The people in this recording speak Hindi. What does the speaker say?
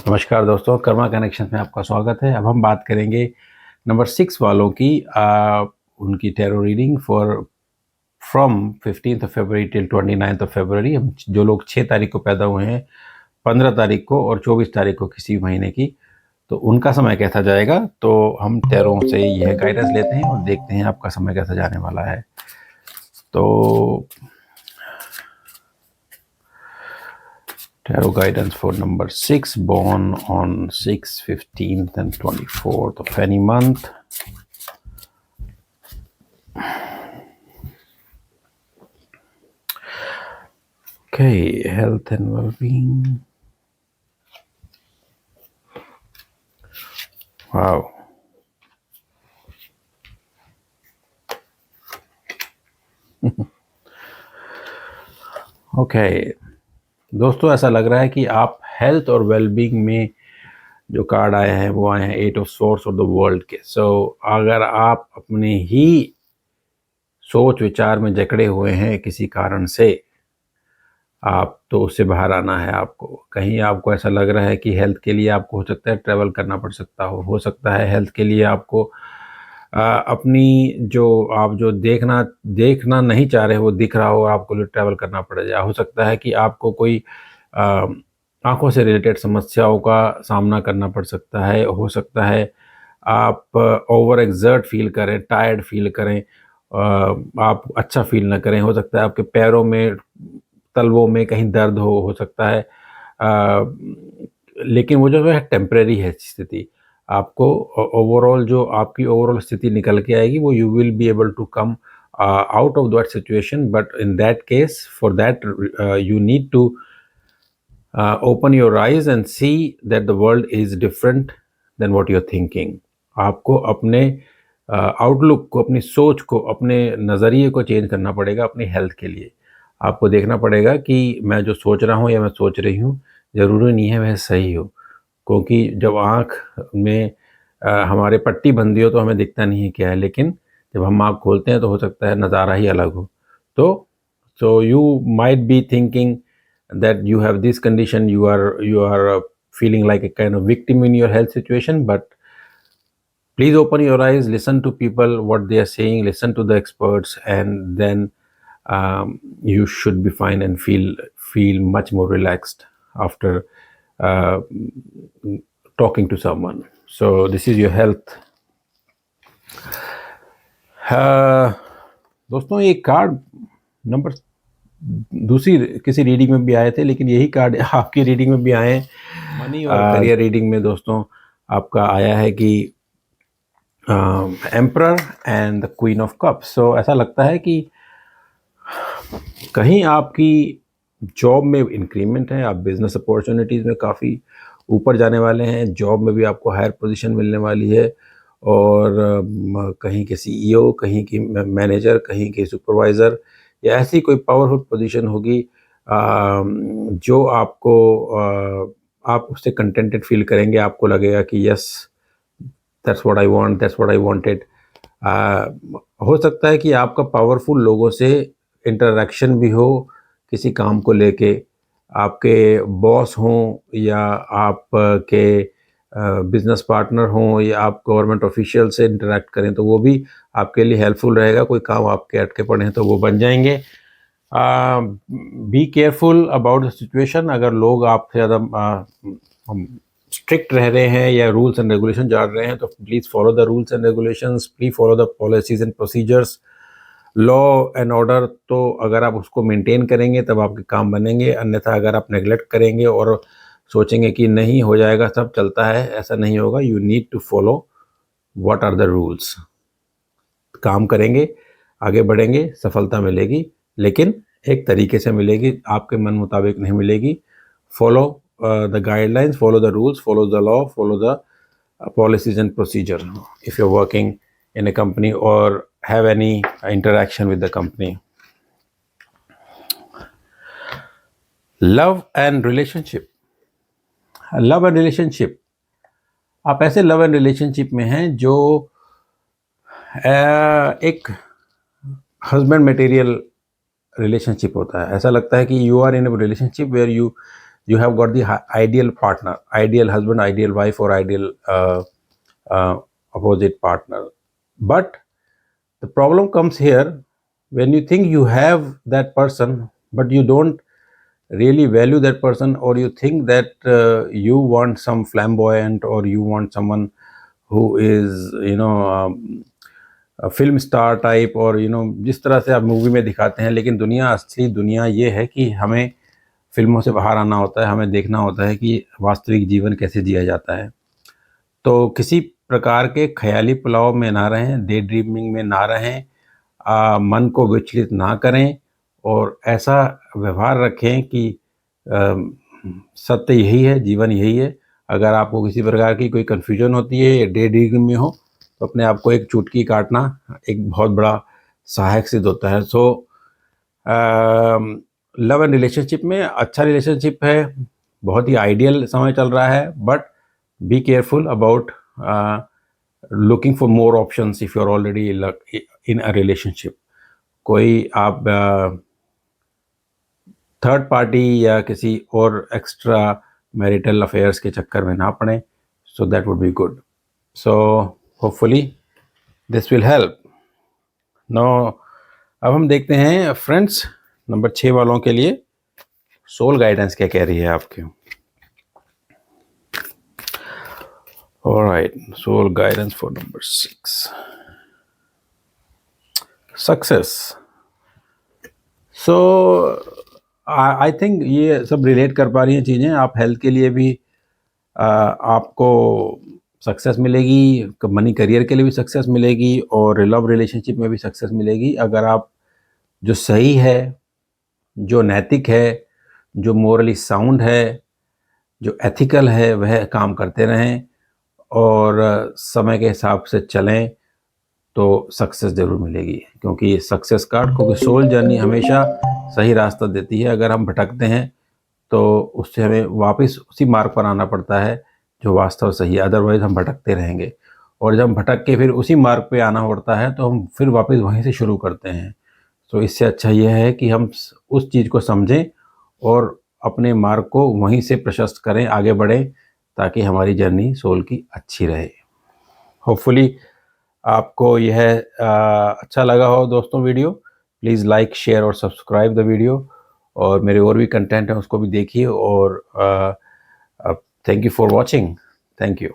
नमस्कार दोस्तों, कर्मा कनेक्शन में आपका स्वागत है। अब हम बात करेंगे नंबर 6 वालों की उनकी tarot reading for from 15th February till 29th फरवरी। हम जो लोग 6 तारीख को पैदा हुए हैं, 15 तारीख को और 24 तारीख को किसी महीने की, तो उनका समय कैसा जाएगा। तो हम टैरो से यह गाइडेंस लेते हैं और देखते हैं आपका समय कैसा जाने वाला है। तो Tarot guidance for number 6, born on 6th, 15th and 24th of any month. Okay, health and well-being. Wow. Okay. दोस्तों, ऐसा लग रहा है कि आप हेल्थ और वेलबींग में जो कार्ड आए हैं वो आए हैं 8 ऑफ सोर्स और द वर्ल्ड के। सो अगर आप अपने ही सोच विचार में जकड़े हुए हैं किसी कारण से, आप तो उससे बाहर आना है। आपको कहीं आपको ऐसा लग रहा है कि हेल्थ के लिए आपको हो सकता है ट्रैवल करना पड़ सकता हो सकता है हेल्थ के लिए आपको अपनी जो आप जो देखना नहीं चाह रहे वो दिख रहा हो, आपको ट्रैवल करना पड़ जाए। हो सकता है कि आपको कोई आंखों से रिलेटेड समस्याओं का सामना करना पड़ सकता है। हो सकता है आप ओवर एक्सर्ट फील करें, टायर्ड फील करें, आप अच्छा फील ना करें। हो सकता है आपके पैरों में, तलवों में कहीं दर्द हो सकता है। लेकिन वो जो है टेम्परेरी है स्थिति। आपको ओवरऑल जो आपकी ओवरऑल स्थिति निकल के आएगी, वो you will be able to come out of that situation, but in that case, for that you need to open your eyes and see that the world is different than what you're thinking. आपको अपने आउटलुक को, अपनी सोच को, अपने नज़रिए को चेंज करना पड़ेगा अपनी हेल्थ के लिए। आपको देखना पड़ेगा कि मैं जो सोच रहा हूँ या मैं सोच रही हूँ, ज़रूरी नहीं है वह सही हो। क्योंकि जब आँख में हमारे पट्टी बंधी हो तो हमें दिखता नहीं है क्या है, लेकिन जब हम आँख खोलते हैं तो हो सकता है नज़ारा ही अलग हो। तो so you might be thinking that you have this condition, you are feeling like a kind of victim in your health situation, but please open your eyes, listen to people what they are saying, listen to the experts, and then you should be fine and feel much more relaxed after uh, talking to someone. So this is your health. दोस्तों, ये कार्ड नंबर दूसरी किसी रीडिंग में भी आए थे, लेकिन यही कार्ड आपकी रीडिंग में भी आए हैं। मनी और करियर रीडिंग में दोस्तों आपका आया है कि emperor and the queen of cups. So ऐसा लगता है कि कहीं आपकी जॉब में इंक्रीमेंट है, आप बिजनेस अपॉर्चुनिटीज़ में काफ़ी ऊपर जाने वाले हैं, जॉब में भी आपको हायर पोजीशन मिलने वाली है, और कहीं के सीईओ, कहीं की मैनेजर, कहीं के सुपरवाइज़र या ऐसी कोई पावरफुल पोजीशन होगी जो आपको आप उससे कंटेंटेड फील करेंगे। आपको लगेगा कि yes, that's what I want, that's what I wanted. हो सकता है कि आपका पावरफुल लोगों से इंटरेक्शन भी हो किसी काम को लेके, आपके बॉस हों या आपके बिजनेस पार्टनर हों या आप गवर्नमेंट ऑफिशियल से इंटरेक्ट करें, तो वो भी आपके लिए हेल्पफुल रहेगा। कोई काम आपके अटके पड़े हैं तो वो बन जाएंगे। B careful about the situation. अगर लोग आपसे ज़्यादा स्ट्रिक्ट रह रहे हैं या रूल्स एंड रेगुलेशन जान रहे हैं, तो please follow the rules and regulations, please follow the policies and procedures. Law and order, तो अगर आप उसको मेंटेन करेंगे तब आपके काम बनेंगे। अन्यथा अगर आप नेगलेक्ट करेंगे और सोचेंगे कि नहीं हो जाएगा, सब चलता है, ऐसा नहीं होगा। You need to follow what are the rules. काम करेंगे, आगे बढ़ेंगे, सफलता मिलेगी, लेकिन एक तरीके से मिलेगी, आपके मन मुताबिक नहीं मिलेगी। Follow the guidelines, follow the rules, follow the law, follow the policies and procedure if you're working in a company or have any interaction with the company. Love and relationship. Love and relationship. आप ऐसे लव एंड रिलेशनशिप में हैं जो एक हस्बैंड मटेरियल रिलेशनशिप होता है। ऐसा लगता है कि you are in a relationship where you you have got the ideal partner, ideal husband, ideal wife, or ideal opposite partner. But the problem comes here when you think you have that person, but you don't really value that person, or you think that you want some flamboyant, or you want someone who is film star type, और जिस तरह से आप मूवी में दिखाते हैं, लेकिन दुनिया, असली दुनिया ये है कि हमें फिल्मों से बाहर आना होता है, हमें देखना होता है कि वास्तविक जीवन कैसे जिया जाता है। तो किसी प्रकार के ख्याली पुलाव में ना रहें, डे ड्रीमिंग में ना रहें, मन को विचलित ना करें, और ऐसा व्यवहार रखें कि सत्य यही है, जीवन यही है। अगर आपको किसी प्रकार की कोई कन्फ्यूजन होती है या डे ड्रीमिंग में हो, तो अपने आप को एक चुटकी काटना एक बहुत बड़ा सहायक सिद्ध होता है। सो लव एंड रिलेशनशिप में अच्छा रिलेशनशिप है, बहुत ही आइडियल समय चल रहा है, but be careful about looking for more options if you are already in a relationship. कोई आप थर्ड पार्टी या किसी और एक्स्ट्रा मैरिटल अफेयर्स के चक्कर में ना पड़ें, so that would be good. So hopefully this will help. Now अब हम देखते हैं फ्रेंड्स, नंबर 6 वालों के लिए सोल गाइडेंस क्या कह रही है आपके। Alright, soul guidance for number 6, success. So I think ये सब रिलेट कर पा रही हैं चीज़ें। आप हेल्थ के लिए भी आपको सक्सेस मिलेगी, मनी करियर के लिए भी सक्सेस मिलेगी, और लव रिलेशनशिप में भी सक्सेस मिलेगी अगर आप जो सही है, जो नैतिक है, जो मोरली साउंड है, जो एथिकल है, वह काम करते रहें और समय के हिसाब से चलें, तो सक्सेस ज़रूर मिलेगी। क्योंकि सक्सेस कार्ड, क्योंकि सोल जर्नी हमेशा सही रास्ता देती है। अगर हम भटकते हैं तो उससे हमें वापस उसी मार्ग पर आना पड़ता है जो वास्तव सही है, अदरवाइज़ हम भटकते रहेंगे। और जब भटक के फिर उसी मार्ग पे आना पड़ता है तो हम फिर वापस वहीं से शुरू करते हैं। तो इससे अच्छा यह है कि हम उस चीज़ को समझें और अपने मार्ग को वहीं से प्रशस्त करें, आगे बढ़ें, ताकि हमारी जर्नी सोल की अच्छी रहे। होपफुली आपको यह अच्छा लगा हो दोस्तों वीडियो। प्लीज़ लाइक, शेयर और सब्सक्राइब द वीडियो, और मेरे और भी कंटेंट हैं उसको भी देखिए। और thank you for watching. Thank you.